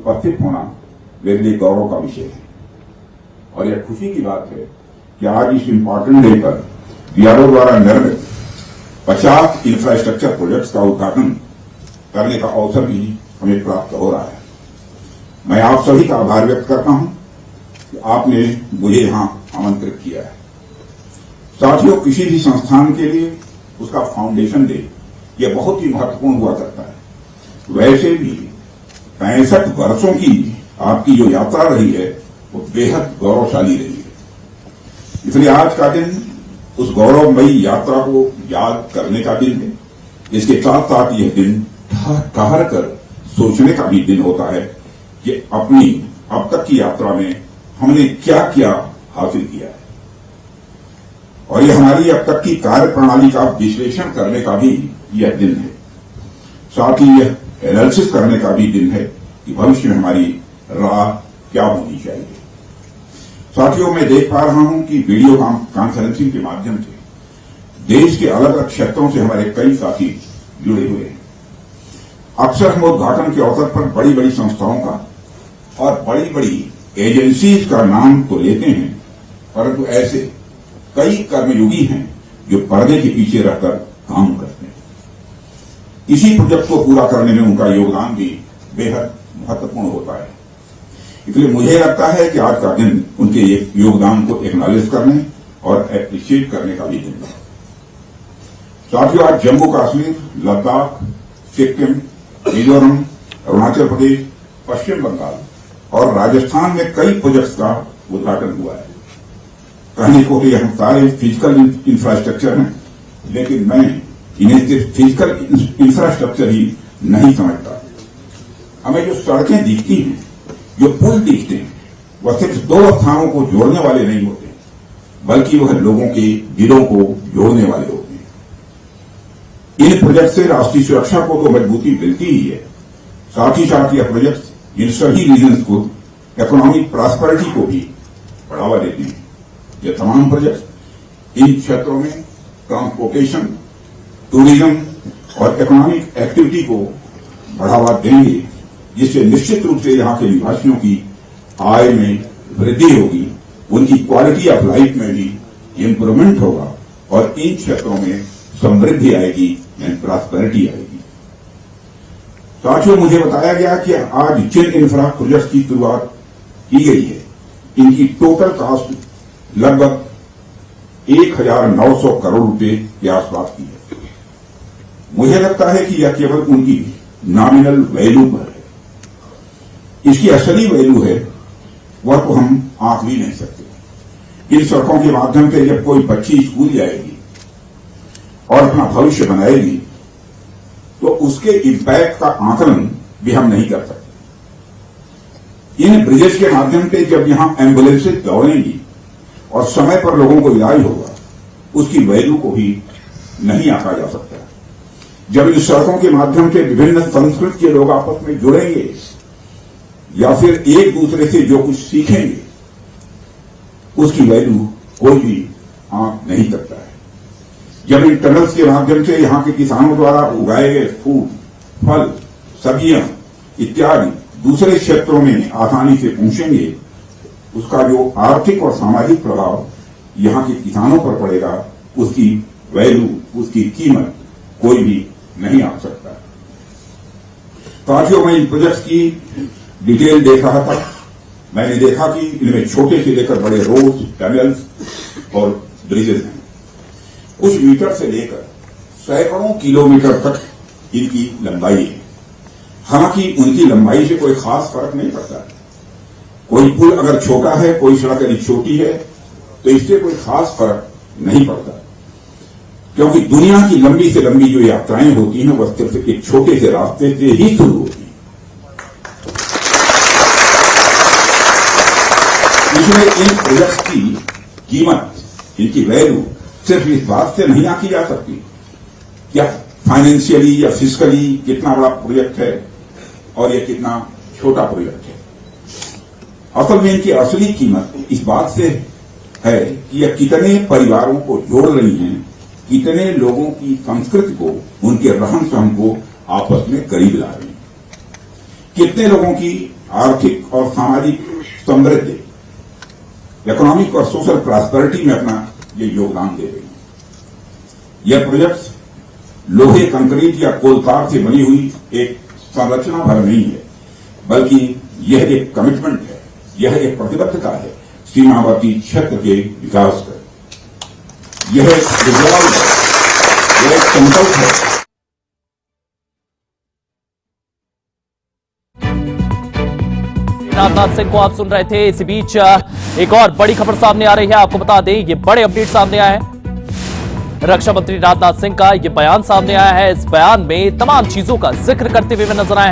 उपस्थित होना मेरे लिए गौरव का विषय है और यह खुशी की बात है कि आज इस इम्पोर्टेंट डे पर बीआरओ द्वारा निर्मित 50 इंफ्रास्ट्रक्चर प्रोजेक्ट्स का उद्घाटन करने का अवसर भी हमें प्राप्त हो रहा है। मैं आप सभी का आभार व्यक्त करता हूं कि आपने मुझे यहां आमंत्रित किया है। साथियों, किसी भी संस्थान के लिए उसका फाउंडेशन डे यह बहुत ही महत्वपूर्ण हुआ करता है। वैसे भी 65 वर्षों की आपकी जो यात्रा रही है वो बेहद गौरवशाली रही है। इसलिए आज का दिन उस गौरवमयी यात्रा को याद करने का दिन है। इसके साथ साथ यह दिन ठहर कर सोचने का भी दिन होता है कि अपनी अब तक की यात्रा में हमने क्या क्या हासिल किया है और यह हमारी अब तक की कार्य प्रणाली का विश्लेषण करने का भी यह दिन है। साथ ही यह एनालिसिस करने का भी दिन है कि भविष्य में हमारी राह क्या होनी चाहिए। साथियों, मैं देख पा रहा हूं कि वीडियो कॉन्फ्रेंसिंग के माध्यम से देश के अलग अलग क्षेत्रों से हमारे कई साथी जुड़े हुए हैं। अक्सर हम उद्घाटन के अवसर पर बड़ी बड़ी संस्थाओं का और बड़ी बड़ी एजेंसीज का नाम तो लेते हैं, परंतु ऐसे कई कर्मयोगी हैं जो पर्दे के पीछे रहकर काम करते हैं। इसी प्रोजेक्ट को पूरा करने में उनका योगदान भी बेहद महत्वपूर्ण होता है। इसलिए मुझे लगता है कि आज का दिन उनके योगदान को एक्नॉलेज करने और एप्रिशिएट करने का भी दिन है। साथियों, आज जम्मू कश्मीर, लद्दाख, सिक्किम, मिजोरम, अरुणाचल प्रदेश, पश्चिम बंगाल और राजस्थान में कई प्रोजेक्ट्स का उद्घाटन हुआ है। कहने को ये हम सारे फिजिकल इंफ्रास्ट्रक्चर हैं, लेकिन मैं इन्हें सिर्फ फिजिकल इंफ्रास्ट्रक्चर ही नहीं समझता। हमें जो सड़कें दिखती हैं, जो पुल दिखते हैं, वह सिर्फ दो स्थानों को जोड़ने वाले नहीं होते, बल्कि वह लोगों के दिलों को जोड़ने वाले होते हैं। इन प्रोजेक्ट से राष्ट्रीय सुरक्षा को तो मजबूती मिलती ही है, साथ ही साथ यह प्रोजेक्ट इन सभी रीजन्स को इकोनॉमिक प्रॉस्पेरिटी को भी बढ़ावा देते हैं। ये तमाम प्रोजेक्ट इन क्षेत्रों में ट्रांसपोर्टेशन, टूरिज्म और इकोनॉमिक एक्टिविटी को बढ़ावा देंगे, जिससे निश्चित रूप से यहां के निवासियों की आय में वृद्धि होगी, उनकी क्वालिटी ऑफ लाइफ में भी इम्प्रूवमेंट होगा और इन क्षेत्रों में समृद्धि आएगी एंड प्रॉस्पेरिटी आएगी। साथियों, मुझे बताया गया कि आज जिन इंफ्रा प्रोजेक्ट की शुरुआत की गई है, इनकी टोटल कॉस्ट लगभग 1900 करोड़ रुपए के आसपास की है। मुझे लगता है कि यह केवल उनकी नॉमिनल वैल्यू पर है। इसकी असली वैल्यू है वह तो हम आंक भी नहीं सकते। इन सड़कों के माध्यम से जब कोई बच्ची स्कूल जाएगी और अपना भविष्य बनाएगी, तो उसके इम्पैक्ट का आकलन भी हम नहीं कर सकते। इन ब्रिजेस के माध्यम से जब यहां एम्बुलेंसेज दौड़ेंगी और समय पर लोगों को इलाज होगा, उसकी वैल्यू को भी नहीं आंका जा सकता। जब इन सड़कों के माध्यम से विभिन्न संस्कृति के लोग आपस में जुड़ेंगे या फिर एक दूसरे से जो कुछ सीखेंगे, उसकी वैल्यू कोई भी आंक नहीं सकता है। जब इन टनल्स के माध्यम से यहां के किसानों द्वारा उगाए गए फूल, फल, सब्जियां इत्यादि दूसरे क्षेत्रों में आसानी से पहुंचेंगे, उसका जो आर्थिक और सामाजिक प्रभाव यहां के किसानों पर पड़ेगा, उसकी वैल्यू, उसकी कीमत कोई भी नहीं आ सकता। साथियों, मैं इन प्रोजेक्ट्स की डिटेल देख रहा था। मैंने देखा कि इनमें छोटे से लेकर बड़े रोड, टनल्स और ब्रिजेस हैं। कुछ मीटर से लेकर सैकड़ों किलोमीटर तक इनकी लंबाई है। हालांकि उनकी लंबाई से कोई खास फर्क नहीं पड़ता है। कोई पुल अगर छोटा है, कोई सड़क यदि छोटी है, तो इससे कोई खास फर्क नहीं पड़ता, क्योंकि दुनिया की लंबी से लंबी जो यात्राएं होती हैं वह सिर्फ एक छोटे से रास्ते से ही शुरू होती हैं। इसमें इन प्रोजेक्ट की कीमत, इनकी वैल्यू सिर्फ इस बात से नहीं आंकी जा सकती क्या फाइनेंशियली या फिजिकली कितना बड़ा प्रोजेक्ट है और यह कितना छोटा प्रोजेक्ट है। असल में इनकी असली कीमत इस बात से है कि यह कितने परिवारों को जोड़ रही हैं, कितने लोगों की संस्कृति को, उनके रहन सहन को आपस में करीब ला रही हैं। कितने लोगों की आर्थिक और सामाजिक समृद्धि, इकोनॉमिक और सोशल प्रॉस्पेरिटी में अपना ये योगदान दे रही है। यह प्रोजेक्ट्स लोहे, कंक्रीट या कोलतार से बनी हुई एक संरचना भर नहीं है, बल्कि यह एक कमिटमेंट है, यह एक प्रतिबद्धता है सीमावर्ती क्षेत्र के विकास का। यह एक रिजॉल्व है, यह एक संकल्प है। राजनाथ सिंह को आप सुन रहे थे। इसी बीच एक और बड़ी खबर सामने आ रही है, आपको बता दें ये बड़े अपडेट सामने आए हैं। रक्षा मंत्री राजनाथ सिंह का ये बयान सामने आया है। इस बयान में तमाम चीजों का जिक्र करते हुए नजर आए।